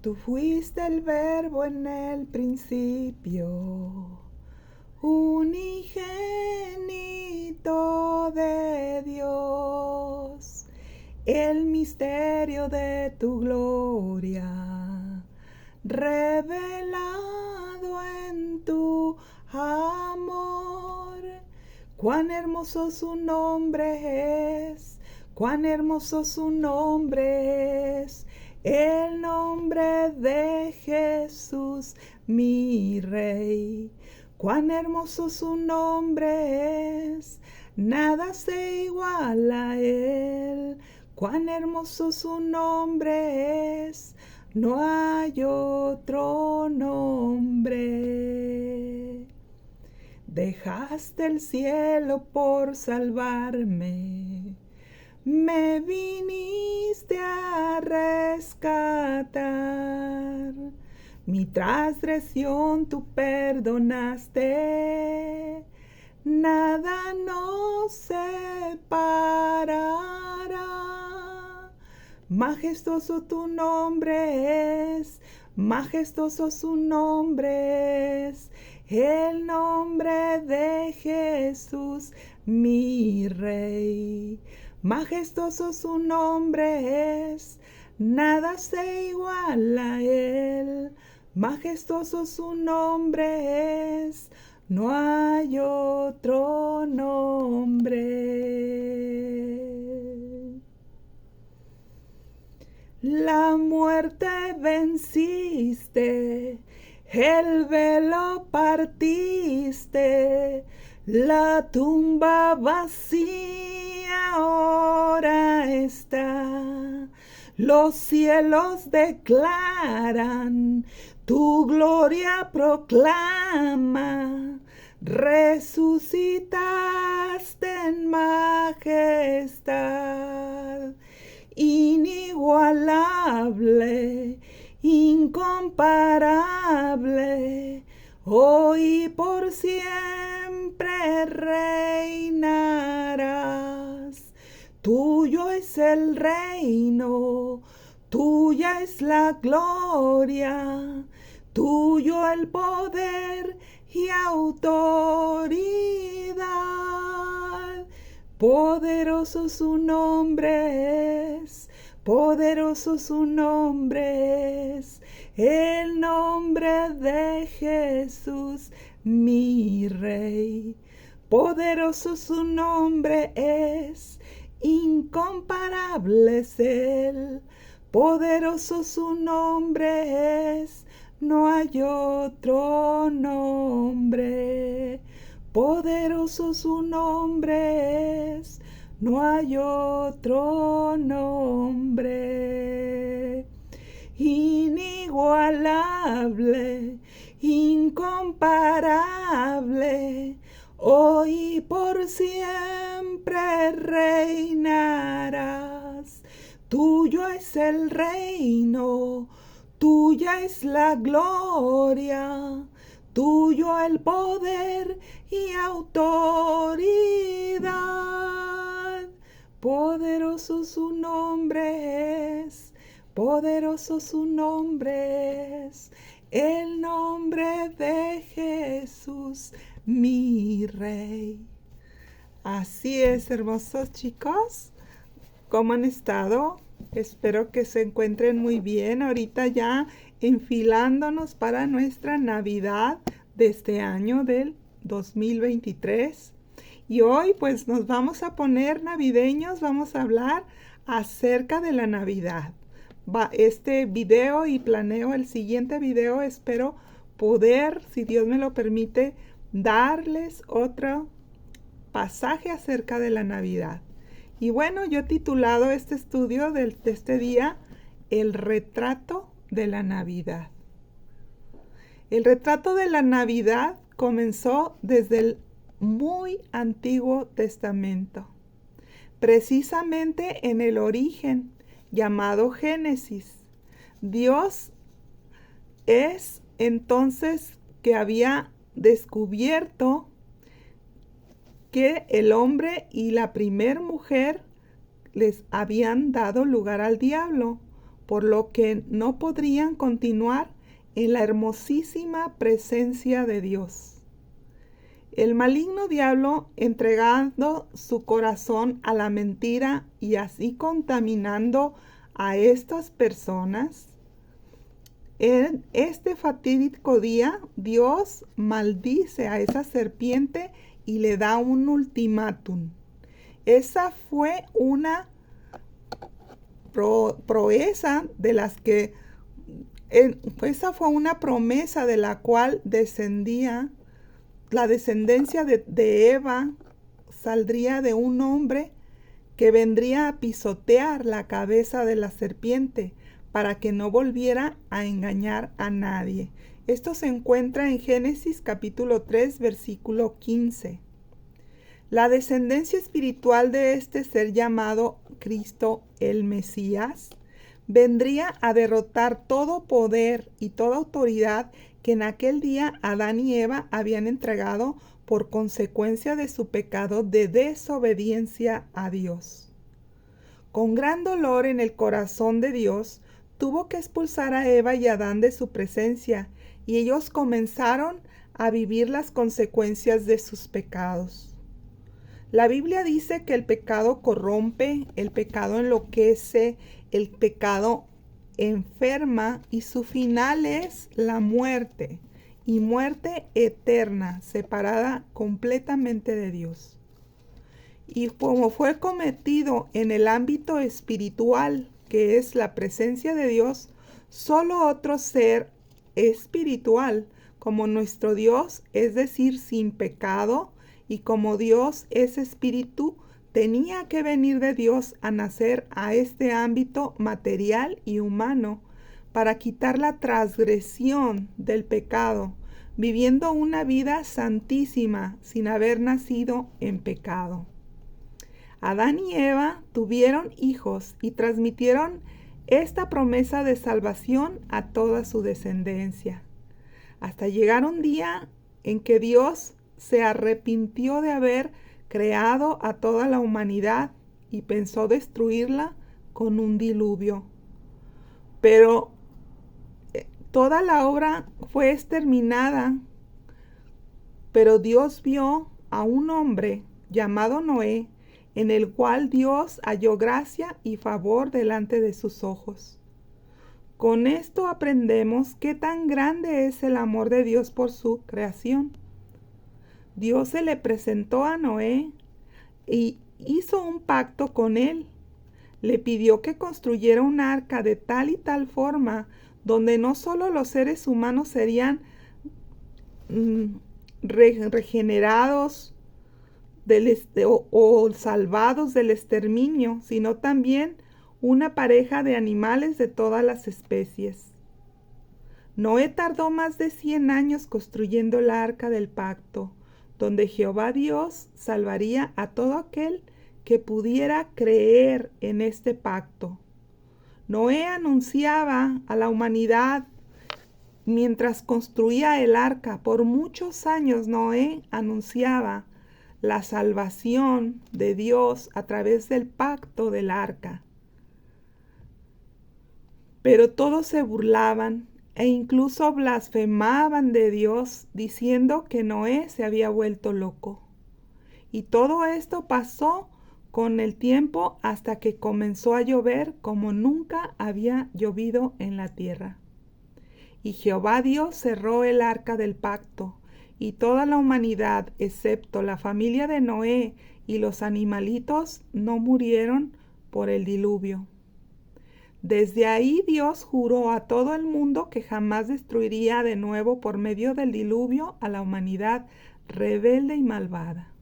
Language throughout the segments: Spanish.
Tú fuiste el verbo en el principio, unigénito de Dios, el misterio de tu gloria, revelado en tu amor. Cuán hermoso su nombre es, cuán hermoso su nombre es, el nombre de Jesús, mi Rey. Cuán hermoso su nombre es, nada se iguala a él. Cuán hermoso su nombre es, no hay otro nombre. Dejaste el cielo por salvarme, me viniste a rescatar. Mi transgresión tú perdonaste, nada nos separará. Majestuoso tu nombre es, majestuoso su nombre es, el nombre de Jesús, mi Rey. Majestuoso su nombre es, nada se iguala a él. Majestuoso su nombre es, no hay otro nombre. La muerte venciste, el velo partiste, la tumba vacía ahora está. Los cielos declaran, tu gloria proclama. Resucitaste en majestad, inigualable, incomparable, hoy por siempre reinarás. Tuyo es el reino, tuya es la gloria, tuyo el poder y autoridad. Poderoso su nombre es, poderoso su nombre es, el nombre de Jesús, mi Rey. Poderoso su nombre es, incomparable es él. Poderoso su nombre es, no hay otro nombre. Poderoso su nombre es, no hay otro nombre. Inigualable, incomparable, hoy por siempre reinarás. Tuyo es el reino, tuya es la gloria, tuyo el poder y autoridad. Poderoso su nombre es, poderoso su nombre es, el nombre de Jesús, mi Rey. Así es, hermosos chicos. ¿Cómo han estado? Espero que se encuentren muy bien. Ahorita ya enfilándonos para nuestra Navidad de este año del 2023. Y hoy pues nos vamos a poner navideños, vamos a hablar acerca de la Navidad. Este video y planeo el siguiente video, espero poder, si Dios me lo permite, darles otro pasaje acerca de la Navidad. Y bueno, yo he titulado este estudio de este día, El retrato de la Navidad. El retrato de la Navidad comenzó desde el muy Antiguo Testamento, precisamente en el origen llamado Génesis. Dios es entonces que había descubierto que el hombre y la primer mujer les habían dado lugar al diablo, por lo que no podrían continuar en la hermosísima presencia de Dios. El maligno diablo, entregando su corazón a la mentira y así contaminando a estas personas, en este fatídico día, Dios maldice a esa serpiente y le da un ultimátum. Esa fue una proeza de las que esa fue una promesa de la cual descendía la descendencia de Eva, saldría de un hombre que vendría a pisotear la cabeza de la serpiente para que no volviera a engañar a nadie. Esto se encuentra en Génesis capítulo 3, versículo 15. La descendencia espiritual de este ser llamado Cristo el Mesías vendría a derrotar todo poder y toda autoridad que en aquel día Adán y Eva habían entregado por consecuencia de su pecado de desobediencia a Dios. Con gran dolor en el corazón de Dios, tuvo que expulsar a Eva y a Adán de su presencia, y ellos comenzaron a vivir las consecuencias de sus pecados. La Biblia dice que el pecado corrompe, el pecado enloquece, el pecado enferma y su final es la muerte, y muerte eterna, separada completamente de Dios. Y como fue cometido en el ámbito espiritual, que es la presencia de Dios, solo otro ser espiritual como nuestro Dios, es decir, sin pecado, y como Dios es espíritu, tenía que venir de Dios a nacer a este ámbito material y humano para quitar la transgresión del pecado, viviendo una vida santísima sin haber nacido en pecado. Adán y Eva tuvieron hijos y transmitieron esta promesa de salvación a toda su descendencia, hasta llegar un día en que Dios se arrepintió de haber creado a toda la humanidad y pensó destruirla con un diluvio. Pero toda la obra fue exterminada, pero Dios vio a un hombre llamado Noé, en el cual Dios halló gracia y favor delante de sus ojos. Con esto aprendemos qué tan grande es el amor de Dios por su creación. Dios se le presentó a Noé y hizo un pacto con él. Le pidió que construyera un arca de tal y tal forma donde no solo los seres humanos serían regenerados o salvados del exterminio, sino también una pareja de animales de todas las especies. Noé tardó más de 100 años construyendo el arca del pacto, donde Jehová Dios salvaría a todo aquel que pudiera creer en este pacto. Noé anunciaba a la humanidad mientras construía el arca. Por muchos años Noé anunciaba la salvación de Dios a través del pacto del arca. Pero todos se burlaban e incluso blasfemaban de Dios, diciendo que Noé se había vuelto loco. Y todo esto pasó con el tiempo hasta que comenzó a llover como nunca había llovido en la tierra. Y Jehová Dios cerró el arca del pacto, y toda la humanidad, excepto la familia de Noé y los animalitos, no murieron por el diluvio. Desde ahí Dios juró a todo el mundo que jamás destruiría de nuevo por medio del diluvio a la humanidad rebelde y malvada.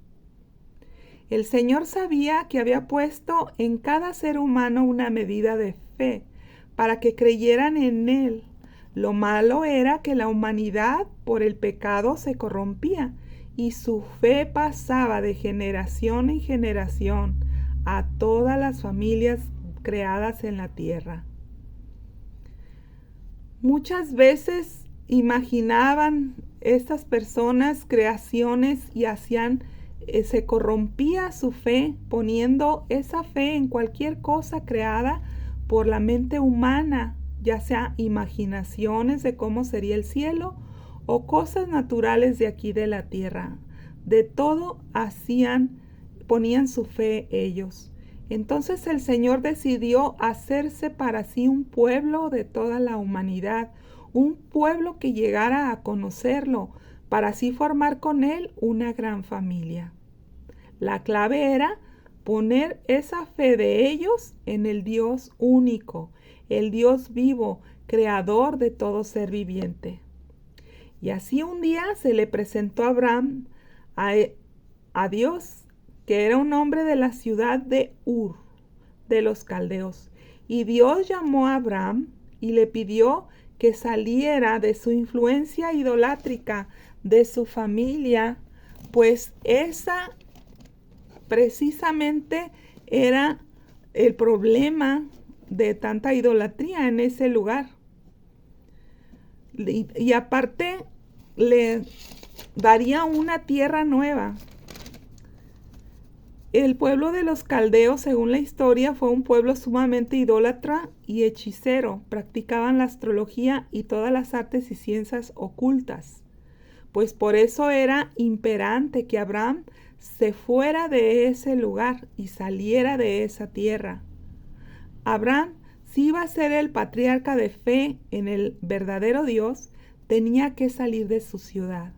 El Señor sabía que había puesto en cada ser humano una medida de fe para que creyeran en Él. Lo malo era que la humanidad por el pecado se corrompía y su fe pasaba de generación en generación a todas las familias creadas en la tierra. Muchas veces imaginaban estas personas creaciones y se corrompía su fe poniendo esa fe en cualquier cosa creada por la mente humana, ya sea imaginaciones de cómo sería el cielo o cosas naturales de aquí de la tierra. De todo ponían su fe ellos. Entonces el Señor decidió hacerse para sí un pueblo de toda la humanidad, un pueblo que llegara a conocerlo, para así formar con él una gran familia. La clave era poner esa fe de ellos en el Dios único, el Dios vivo, creador de todo ser viviente. Y así un día se le presentó a Abraham a Dios, que era un hombre de la ciudad de Ur, de los caldeos. Y Dios llamó a Abraham y le pidió que saliera de su influencia idolátrica, de su familia, pues esa precisamente era el problema de tanta idolatría en ese lugar. Y aparte le daría una tierra nueva. El pueblo de los caldeos, según la historia, fue un pueblo sumamente idólatra y hechicero. Practicaban la astrología y todas las artes y ciencias ocultas. Pues por eso era imperante que Abraham se fuera de ese lugar y saliera de esa tierra. Abraham, si iba a ser el patriarca de fe en el verdadero Dios, tenía que salir de su ciudad.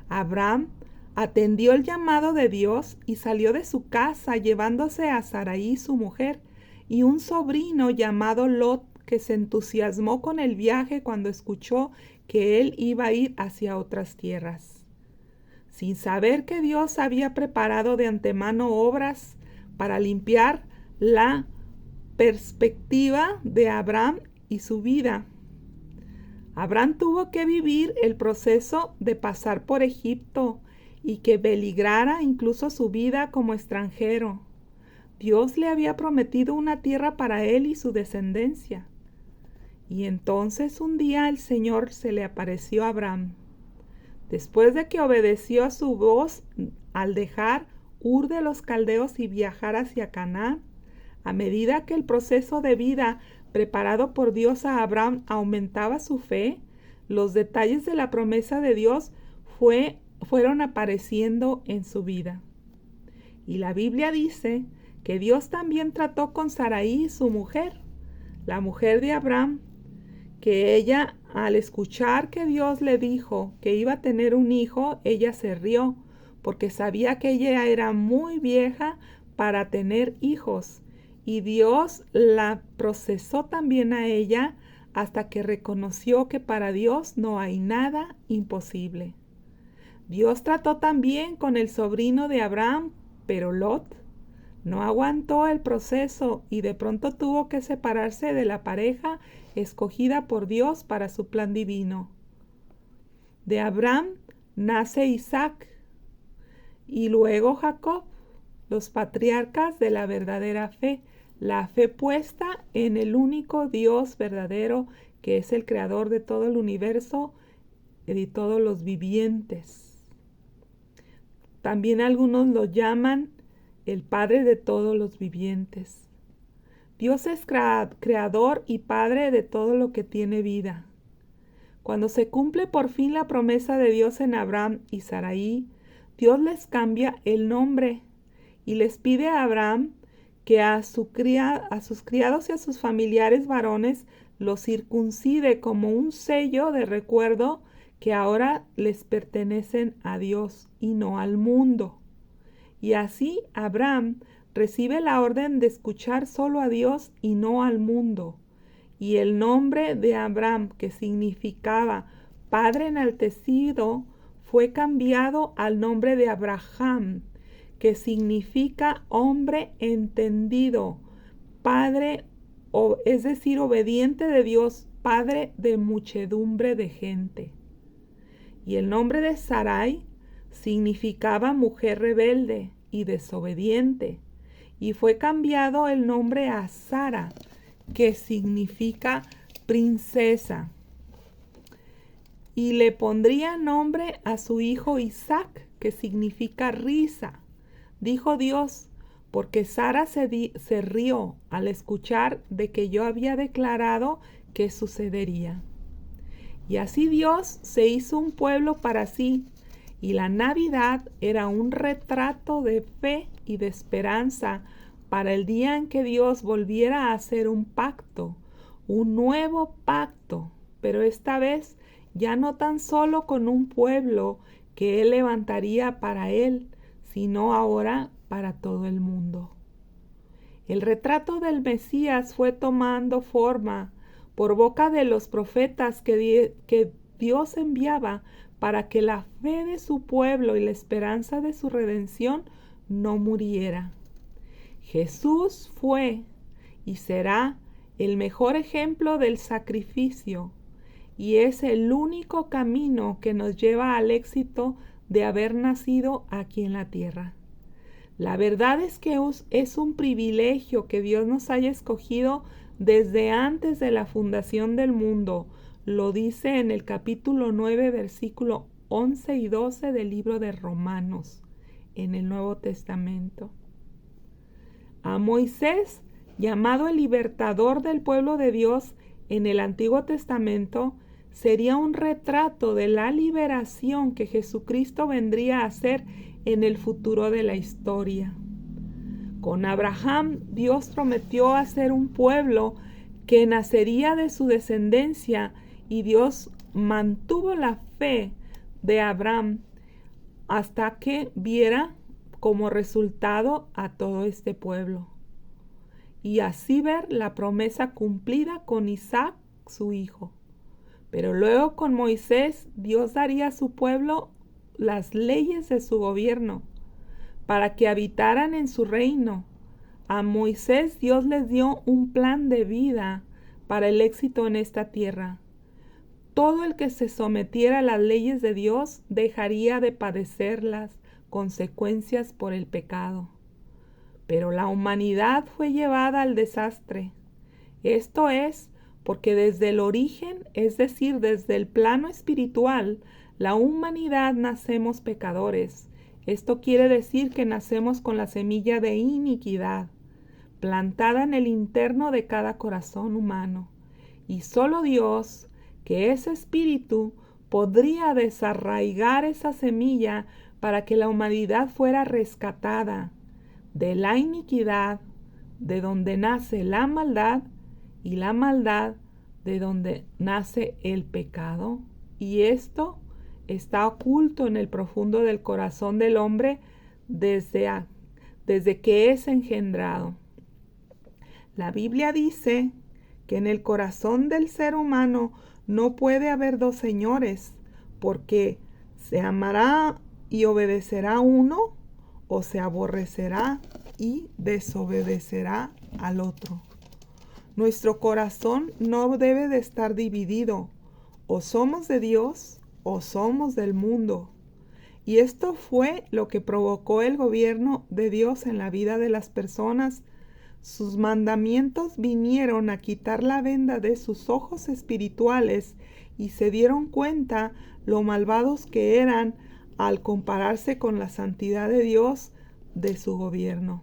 Abraham atendió el llamado de Dios y salió de su casa llevándose a Sarai, su mujer, y un sobrino llamado Lot, que se entusiasmó con el viaje cuando escuchó que él iba a ir hacia otras tierras. Sin saber que Dios había preparado de antemano obras para limpiar la perspectiva de Abraham y su vida. Abraham tuvo que vivir el proceso de pasar por Egipto y que peligrara incluso su vida como extranjero. Dios le había prometido una tierra para él y su descendencia. Y entonces un día el Señor se le apareció a Abraham. Después de que obedeció a su voz al dejar Ur de los Caldeos y viajar hacia Canaán, a medida que el proceso de vida preparado por Dios a Abraham aumentaba su fe, los detalles de la promesa de Dios fueron apareciendo en su vida. Y la Biblia dice que Dios también trató con Sarai, su mujer, la mujer de Abraham, que ella, al escuchar que Dios le dijo que iba a tener un hijo, ella se rió, porque sabía que ella era muy vieja para tener hijos. Y Dios la procesó también a ella hasta que reconoció que para Dios no hay nada imposible. Dios trató también con el sobrino de Abraham, pero Lot no aguantó el proceso y de pronto tuvo que separarse de la pareja escogida por Dios para su plan divino. De Abraham nace Isaac y luego Jacob, los patriarcas de la verdadera fe, la fe puesta en el único Dios verdadero que es el creador de todo el universo y de todos los vivientes. También algunos lo llaman el Padre de todos los vivientes. Dios es creador y Padre de todo lo que tiene vida. Cuando se cumple por fin la promesa de Dios en Abraham y Sarai, Dios les cambia el nombre y les pide a Abraham que a sus criados y a sus familiares varones los circuncide como un sello de recuerdo que ahora les pertenecen a Dios y no al mundo. Y así Abraham recibe la orden de escuchar solo a Dios y no al mundo. Y el nombre de Abraham, que significaba Padre enaltecido, fue cambiado al nombre de Abraham, que significa hombre entendido, padre, es decir, obediente de Dios, padre de muchedumbre de gente. Y el nombre de Sarai significaba mujer rebelde y desobediente, y fue cambiado el nombre a Sara, que significa princesa. Y le pondría nombre a su hijo Isaac, que significa risa. Dijo Dios, porque Sara se rió al escuchar de que yo había declarado que sucedería. Y así Dios se hizo un pueblo para sí, y la Navidad era un retrato de fe y de esperanza para el día en que Dios volviera a hacer un pacto, un nuevo pacto, pero esta vez ya no tan solo con un pueblo que Él levantaría para Él, sino ahora para todo el mundo. El retrato del Mesías fue tomando forma por boca de los profetas que Dios enviaba para que la fe de su pueblo y la esperanza de su redención no muriera. Jesús fue y será el mejor ejemplo del sacrificio, y es el único camino que nos lleva al éxito de haber nacido aquí en la tierra. La verdad es que es un privilegio que Dios nos haya escogido desde antes de la fundación del mundo. Lo dice en el capítulo 9, versículo 11 y 12 del libro de Romanos, en el Nuevo Testamento. A Moisés, llamado el libertador del pueblo de Dios en el Antiguo Testamento, sería un retrato de la liberación que Jesucristo vendría a hacer en el futuro de la historia. Con Abraham, Dios prometió hacer un pueblo que nacería de su descendencia, y Dios mantuvo la fe de Abraham hasta que viera como resultado a todo este pueblo, y así ver la promesa cumplida con Isaac, su hijo. Pero luego con Moisés, Dios daría a su pueblo las leyes de su gobierno para que habitaran en su reino. A Moisés Dios les dio un plan de vida para el éxito en esta tierra. Todo el que se sometiera a las leyes de Dios dejaría de padecer las consecuencias por el pecado. Pero la humanidad fue llevada al desastre. Esto es porque desde el origen, es decir, desde el plano espiritual, la humanidad nacemos pecadores. Esto quiere decir que nacemos con la semilla de iniquidad plantada en el interno de cada corazón humano. Y solo Dios, que es espíritu, podría desarraigar esa semilla para que la humanidad fuera rescatada de la iniquidad, de donde nace la maldad, y la maldad de donde nace el pecado. Y esto está oculto en el profundo del corazón del hombre desde que es engendrado. La Biblia dice que en el corazón del ser humano no puede haber dos señores, porque se amará y obedecerá a uno, o se aborrecerá y desobedecerá al otro. Nuestro corazón no debe de estar dividido, o somos de Dios o somos del mundo. Y esto fue lo que provocó el gobierno de Dios en la vida de las personas. Sus mandamientos vinieron a quitar la venda de sus ojos espirituales, y se dieron cuenta lo malvados que eran al compararse con la santidad de Dios de su gobierno.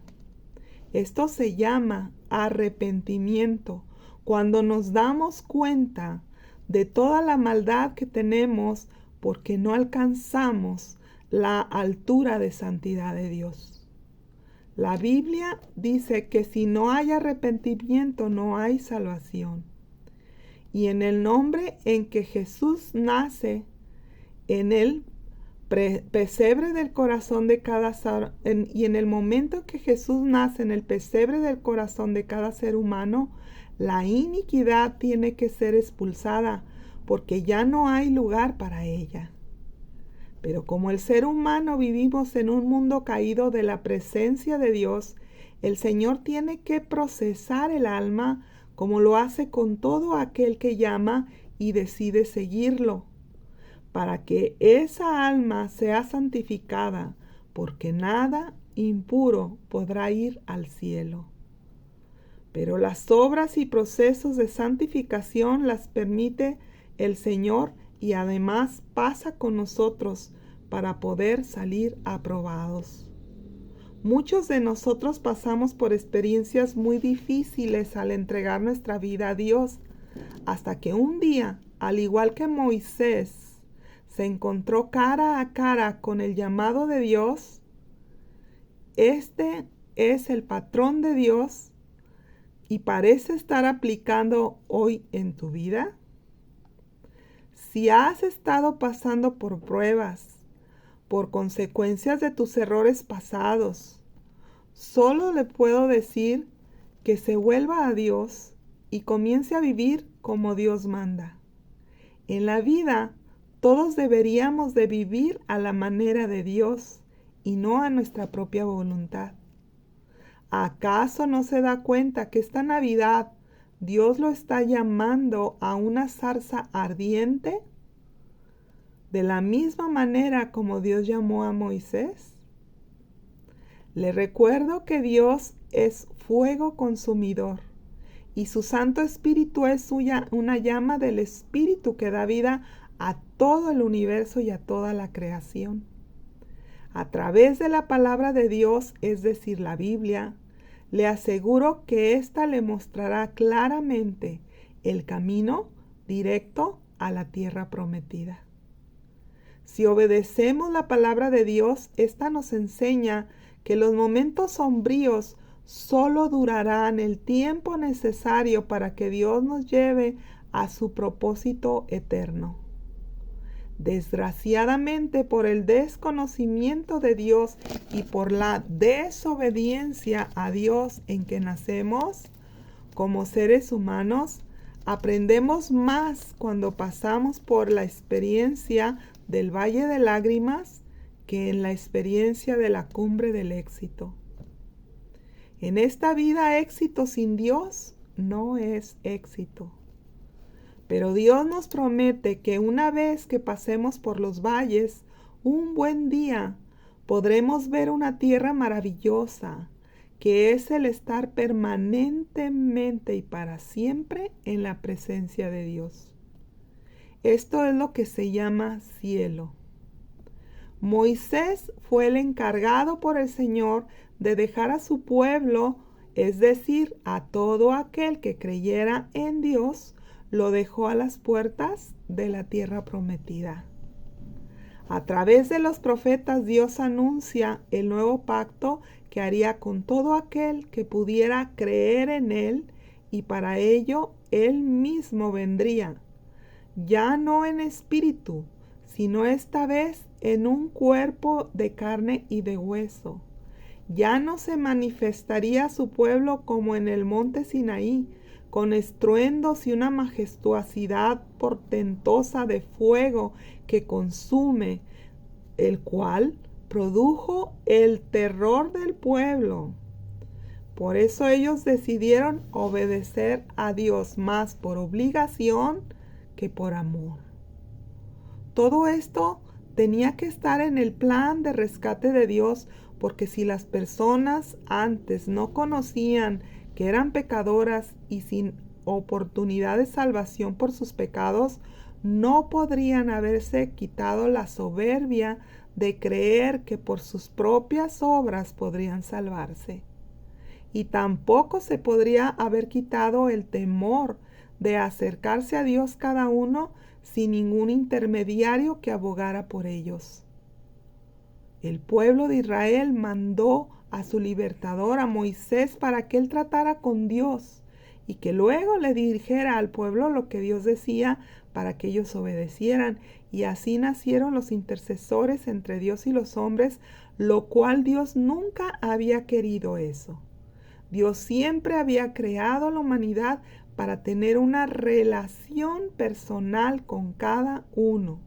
Esto se llama arrepentimiento, cuando nos damos cuenta de toda la maldad que tenemos porque no alcanzamos la altura de santidad de Dios. La Biblia dice que si no hay arrepentimiento no hay salvación. Y en el nombre en que Jesús nace, en el pesebre del corazón de cada y en el momento en que Jesús nace en el pesebre del corazón de cada ser humano, la iniquidad tiene que ser expulsada, porque ya no hay lugar para ella. Pero como el ser humano vivimos en un mundo caído de la presencia de Dios, el Señor tiene que procesar el alma como lo hace con todo aquel que llama y decide seguirlo, para que esa alma sea santificada, porque nada impuro podrá ir al cielo. Pero las obras y procesos de santificación las permite el Señor, y además pasa con nosotros para poder salir aprobados. Muchos de nosotros pasamos por experiencias muy difíciles al entregar nuestra vida a Dios, hasta que un día, al igual que Moisés, se encontró cara a cara con el llamado de Dios. Este es el patrón de Dios y parece estar aplicando hoy en tu vida. Si has estado pasando por pruebas, por consecuencias de tus errores pasados, solo le puedo decir que se vuelva a Dios y comience a vivir como Dios manda. En la vida, todos deberíamos de vivir a la manera de Dios y no a nuestra propia voluntad. ¿Acaso no se da cuenta que esta Navidad Dios lo está llamando a una zarza ardiente? De la misma manera como Dios llamó a Moisés. Le recuerdo que Dios es fuego consumidor y su Santo Espíritu es una llama del Espíritu que da vida a todo el universo y a toda la creación. A través de la palabra de Dios, es decir, la Biblia, le aseguro que ésta le mostrará claramente el camino directo a la tierra prometida. Si obedecemos la palabra de Dios, ésta nos enseña que los momentos sombríos solo durarán el tiempo necesario para que Dios nos lleve a su propósito eterno. Desgraciadamente, por el desconocimiento de Dios y por la desobediencia a Dios en que nacemos como seres humanos, aprendemos más cuando pasamos por la experiencia del valle de lágrimas que en la experiencia de la cumbre del éxito. En esta vida, éxito sin Dios no es éxito. Pero Dios nos promete que una vez que pasemos por los valles, un buen día podremos ver una tierra maravillosa, que es el estar permanentemente y para siempre en la presencia de Dios. Esto es lo que se llama cielo. Moisés fue el encargado por el Señor de dejar a su pueblo, es decir, a todo aquel que creyera en Dios, lo dejó a las puertas de la tierra prometida. A través de los profetas, Dios anuncia el nuevo pacto que haría con todo aquel que pudiera creer en Él, y para ello Él mismo vendría, ya no en espíritu, sino esta vez en un cuerpo de carne y de hueso. Ya no se manifestaría a su pueblo como en el monte Sinaí, con estruendos y una majestuosidad portentosa de fuego que consume, el cual produjo el terror del pueblo. Por eso ellos decidieron obedecer a Dios más por obligación que por amor. Todo esto tenía que estar en el plan de rescate de Dios, porque si las personas antes no conocían que eran pecadoras y sin oportunidad de salvación por sus pecados, no podrían haberse quitado la soberbia de creer que por sus propias obras podrían salvarse. Y tampoco se podría haber quitado el temor de acercarse a Dios cada uno sin ningún intermediario que abogara por ellos. El pueblo de Israel mandó a su libertador, a Moisés, para que él tratara con Dios y que luego le dijera al pueblo lo que Dios decía para que ellos obedecieran. Y así nacieron los intercesores entre Dios y los hombres, lo cual Dios nunca había querido eso. Dios siempre había creado a la humanidad para tener una relación personal con cada uno.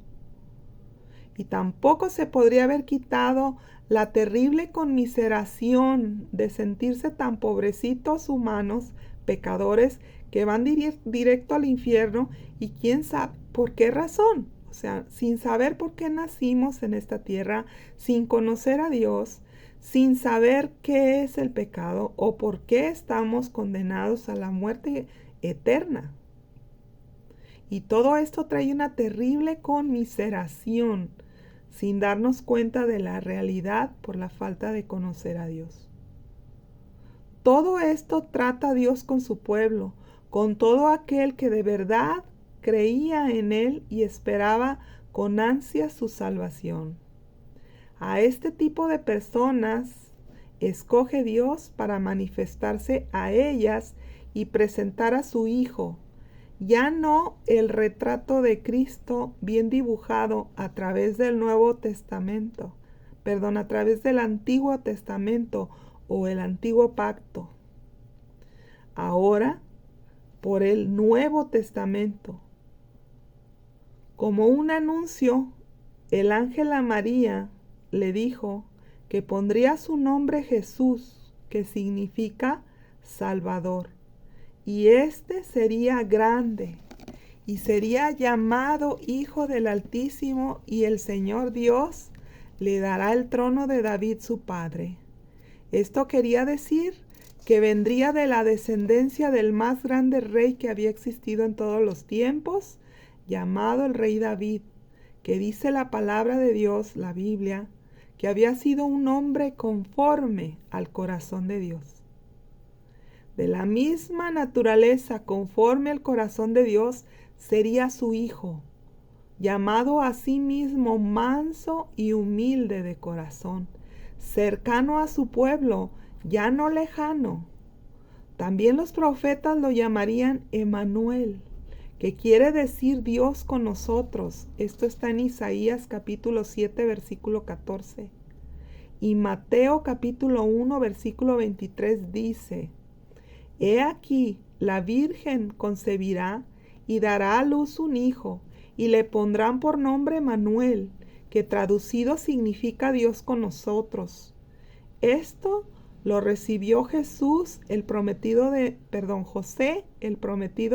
Y tampoco se podría haber quitado la terrible conmiseración de sentirse tan pobrecitos humanos, pecadores, que van directo al infierno, y quién sabe por qué razón. O sea, sin saber por qué nacimos en esta tierra, sin conocer a Dios, sin saber qué es el pecado o por qué estamos condenados a la muerte eterna. Y todo esto trae una terrible conmiseración sin darnos cuenta de la realidad por la falta de conocer a Dios. Todo esto trata Dios con su pueblo, con todo aquel que de verdad creía en Él y esperaba con ansia su salvación. A este tipo de personas escoge Dios para manifestarse a ellas y presentar a su Hijo, ya no el retrato de Cristo bien dibujado a través del a través del Antiguo Testamento o el Antiguo Pacto. Ahora, por el Nuevo Testamento. Como un anuncio, el ángel a María le dijo que pondría su nombre Jesús, que significa Salvador, y este sería grande, y sería llamado Hijo del Altísimo, y el Señor Dios le dará el trono de David su padre. Esto quería decir que vendría de la descendencia del más grande rey que había existido en todos los tiempos, llamado el rey David, que dice la palabra de Dios, la Biblia, que había sido un hombre conforme al corazón de Dios. De la misma naturaleza, conforme al corazón de Dios, sería su hijo, llamado a sí mismo manso y humilde de corazón, cercano a su pueblo, ya no lejano. También los profetas lo llamarían Emmanuel, que quiere decir Dios con nosotros. Esto está en Isaías capítulo 7, versículo 14. Y Mateo capítulo 1, versículo 23 dice: He aquí, la Virgen concebirá y dará a luz un hijo, y le pondrán por nombre Emmanuel, que traducido significa Dios con nosotros. Esto lo recibió José, el prometido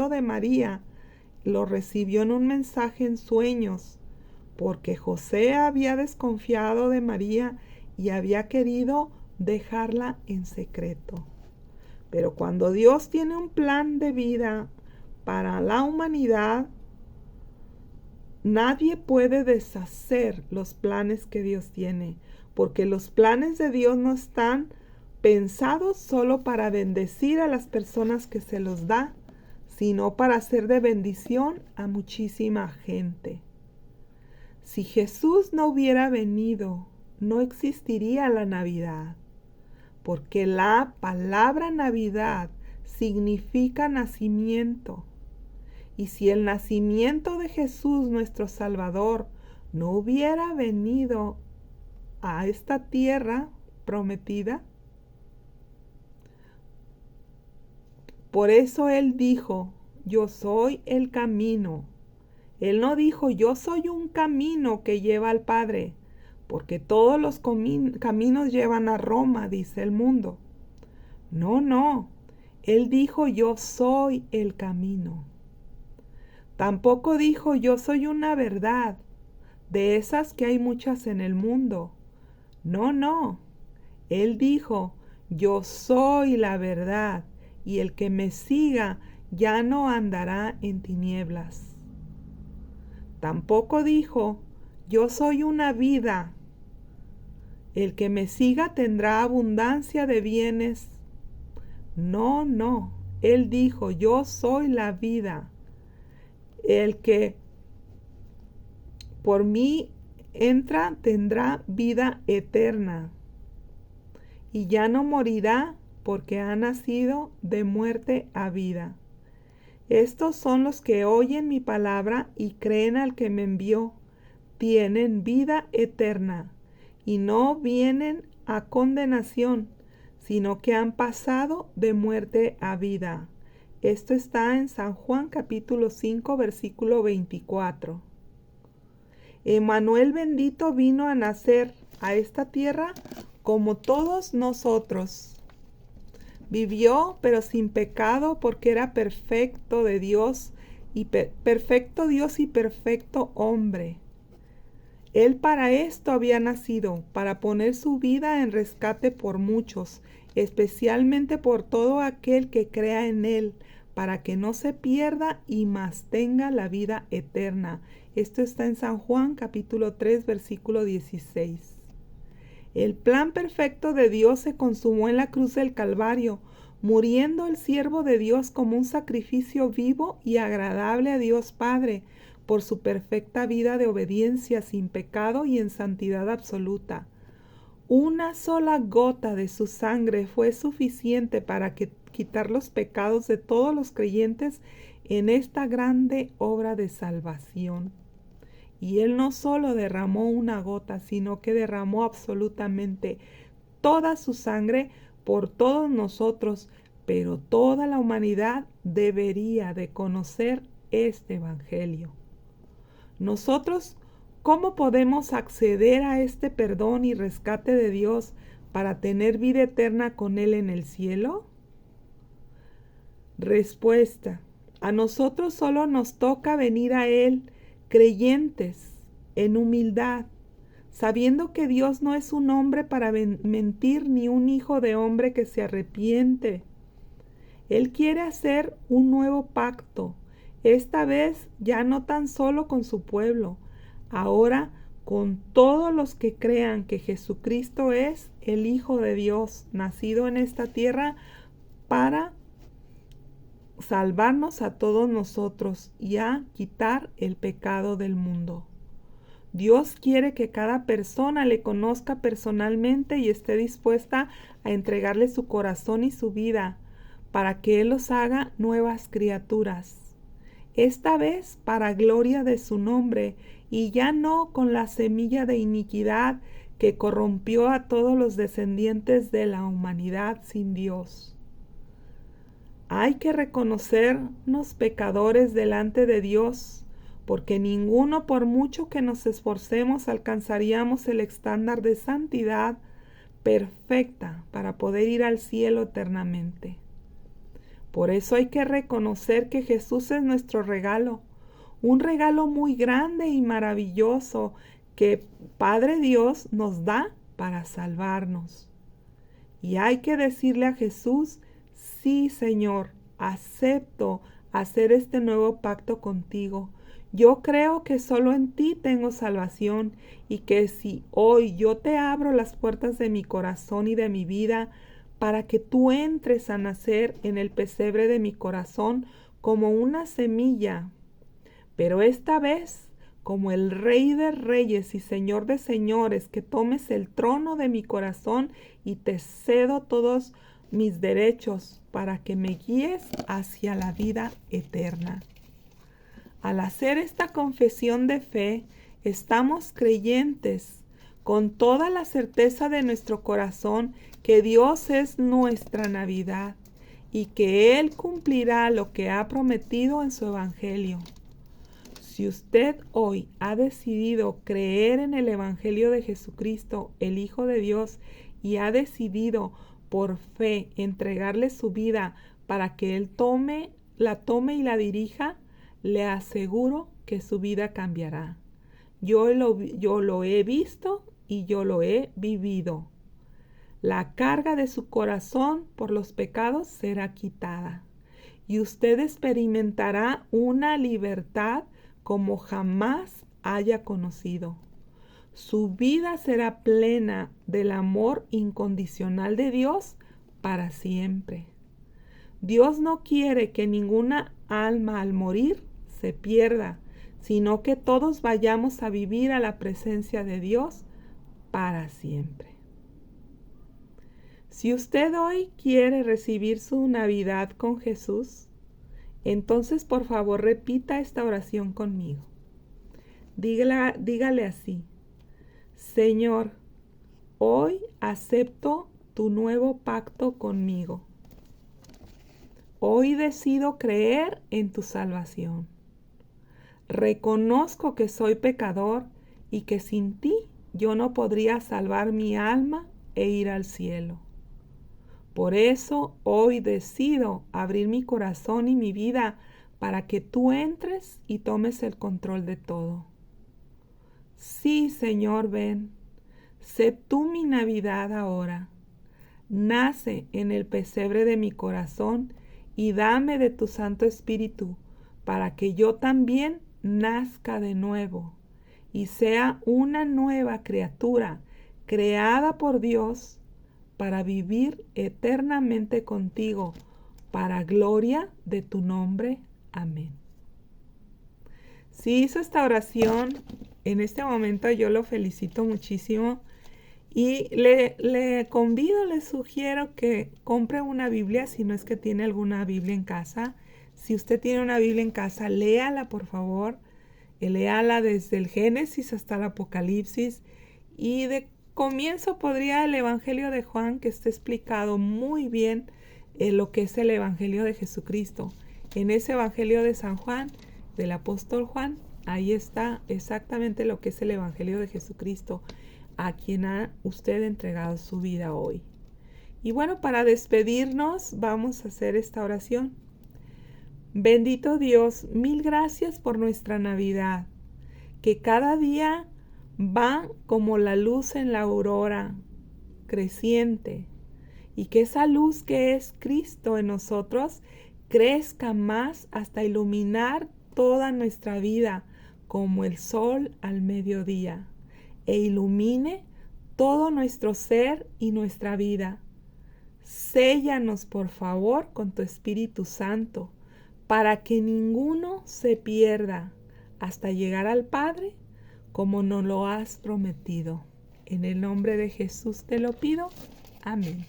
de María, lo recibió en un mensaje en sueños, porque José había desconfiado de María y había querido dejarla en secreto. Pero cuando Dios tiene un plan de vida para la humanidad, nadie puede deshacer los planes que Dios tiene, porque los planes de Dios no están pensados solo para bendecir a las personas que se los da, sino para ser de bendición a muchísima gente. Si Jesús no hubiera venido, no existiría la Navidad, porque la palabra Navidad significa nacimiento. Y si el nacimiento de Jesús, nuestro Salvador, no hubiera venido a esta tierra prometida, por eso Él dijo: yo soy el camino. Él no dijo: yo soy un camino que lleva al Padre, porque todos los caminos llevan a Roma, dice el mundo. No. Él dijo: yo soy el camino. Tampoco dijo: yo soy una verdad, de esas que hay muchas en el mundo. No. Él dijo: yo soy la verdad, y el que me siga ya no andará en tinieblas. Tampoco dijo: yo soy una vida, el que me siga tendrá abundancia de bienes. No. Él dijo: yo soy la vida. El que por mí entra tendrá vida eterna, y ya no morirá, porque ha nacido de muerte a vida. Estos son los que oyen mi palabra y creen al que me envió. Tienen vida eterna, y no vienen a condenación, sino que han pasado de muerte a vida. Esto está en San Juan capítulo 5, versículo 24. Emmanuel bendito vino a nacer a esta tierra como todos nosotros. Vivió, pero sin pecado, porque era perfecto de Dios y perfecto Dios y perfecto hombre. Él para esto había nacido, para poner su vida en rescate por muchos, especialmente por todo aquel que crea en Él, para que no se pierda y más tenga la vida eterna. Esto está en San Juan capítulo 3 versículo 16. El plan perfecto de Dios se consumó en la cruz del Calvario, muriendo el siervo de Dios como un sacrificio vivo y agradable a Dios Padre, por su perfecta vida de obediencia sin pecado y en santidad absoluta. Una sola gota de su sangre fue suficiente para quitar los pecados de todos los creyentes en esta grande obra de salvación. Y Él no solo derramó una gota, sino que derramó absolutamente toda su sangre por todos nosotros, pero toda la humanidad debería de conocer este evangelio. Nosotros, ¿cómo podemos acceder a este perdón y rescate de Dios para tener vida eterna con Él en el cielo? Respuesta: a nosotros solo nos toca venir a Él creyentes, en humildad, sabiendo que Dios no es un hombre para mentir ni un hijo de hombre que se arrepiente. Él quiere hacer un nuevo pacto, esta vez ya no tan solo con su pueblo, ahora con todos los que crean que Jesucristo es el Hijo de Dios, nacido en esta tierra para salvarnos a todos nosotros y a quitar el pecado del mundo. Dios quiere que cada persona le conozca personalmente y esté dispuesta a entregarle su corazón y su vida para que Él los haga nuevas criaturas. Esta vez para gloria de su nombre y ya no con la semilla de iniquidad que corrompió a todos los descendientes de la humanidad sin Dios. Hay que reconocernos pecadores delante de Dios, porque ninguno, por mucho que nos esforcemos, alcanzaríamos el estándar de santidad perfecta para poder ir al cielo eternamente. Por eso hay que reconocer que Jesús es nuestro regalo, un regalo muy grande y maravilloso que Padre Dios nos da para salvarnos. Y hay que decirle a Jesús: sí, Señor, acepto hacer este nuevo pacto contigo. Yo creo que solo en ti tengo salvación y que si hoy yo te abro las puertas de mi corazón y de mi vida para que tú entres a nacer en el pesebre de mi corazón como una semilla, pero esta vez como el Rey de Reyes y Señor de Señores, que tomes el trono de mi corazón y te cedo todos mis derechos para que me guíes hacia la vida eterna. Al hacer esta confesión de fe, estamos creyentes con toda la certeza de nuestro corazón que Dios es nuestra Navidad y que Él cumplirá lo que ha prometido en su Evangelio. Si usted hoy ha decidido creer en el Evangelio de Jesucristo, el Hijo de Dios, y ha decidido por fe entregarle su vida para que Él la tome y la dirija, le aseguro que su vida cambiará. Yo lo he visto y yo lo he vivido. La carga de su corazón por los pecados será quitada y usted experimentará una libertad como jamás haya conocido. Su vida será plena del amor incondicional de Dios para siempre. Dios no quiere que ninguna alma al morir se pierda, sino que todos vayamos a vivir a la presencia de Dios para siempre. Si usted hoy quiere recibir su Navidad con Jesús, entonces por favor repita esta oración conmigo. Dígale así: Señor, hoy acepto tu nuevo pacto conmigo. Hoy decido creer en tu salvación. Reconozco que soy pecador y que sin ti yo no podría salvar mi alma e ir al cielo. Por eso hoy decido abrir mi corazón y mi vida para que tú entres y tomes el control de todo. Sí, Señor, ven. Sé tú mi Navidad ahora. Nace en el pesebre de mi corazón y dame de tu Santo Espíritu, para que yo también nazca de nuevo y sea una nueva criatura creada por Dios para vivir eternamente contigo, para gloria de tu nombre. Amén. Si hizo esta oración, en este momento yo lo felicito muchísimo y le convido, le sugiero que compre una Biblia si no es que tiene alguna Biblia en casa. Si usted tiene una Biblia en casa, léala por favor. Léala desde el Génesis hasta el Apocalipsis y de comienzo podría el Evangelio de Juan, que está explicado muy bien lo que es el Evangelio de Jesucristo. En ese Evangelio de San Juan, del apóstol Juan, ahí está exactamente lo que es el Evangelio de Jesucristo, a quien ha usted entregado su vida hoy. Y bueno, para despedirnos vamos a hacer esta oración. Bendito Dios, mil gracias por nuestra Navidad, que cada día va como la luz en la aurora creciente, y que esa luz que es Cristo en nosotros crezca más hasta iluminar toda nuestra vida como el sol al mediodía, e ilumine todo nuestro ser y nuestra vida. Séllanos, por favor, con tu Espíritu Santo, para que ninguno se pierda hasta llegar al Padre, como nos lo has prometido. En el nombre de Jesús te lo pido. Amén.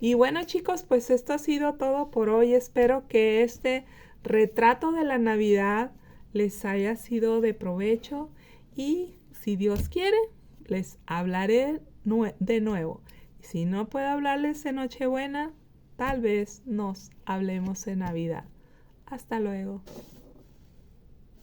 Y bueno, chicos, pues esto ha sido todo por hoy. Espero que este retrato de la Navidad les haya sido de provecho y si Dios quiere, les hablaré de nuevo. Si no puedo hablarles en Nochebuena, tal vez nos hablemos en Navidad. Hasta luego.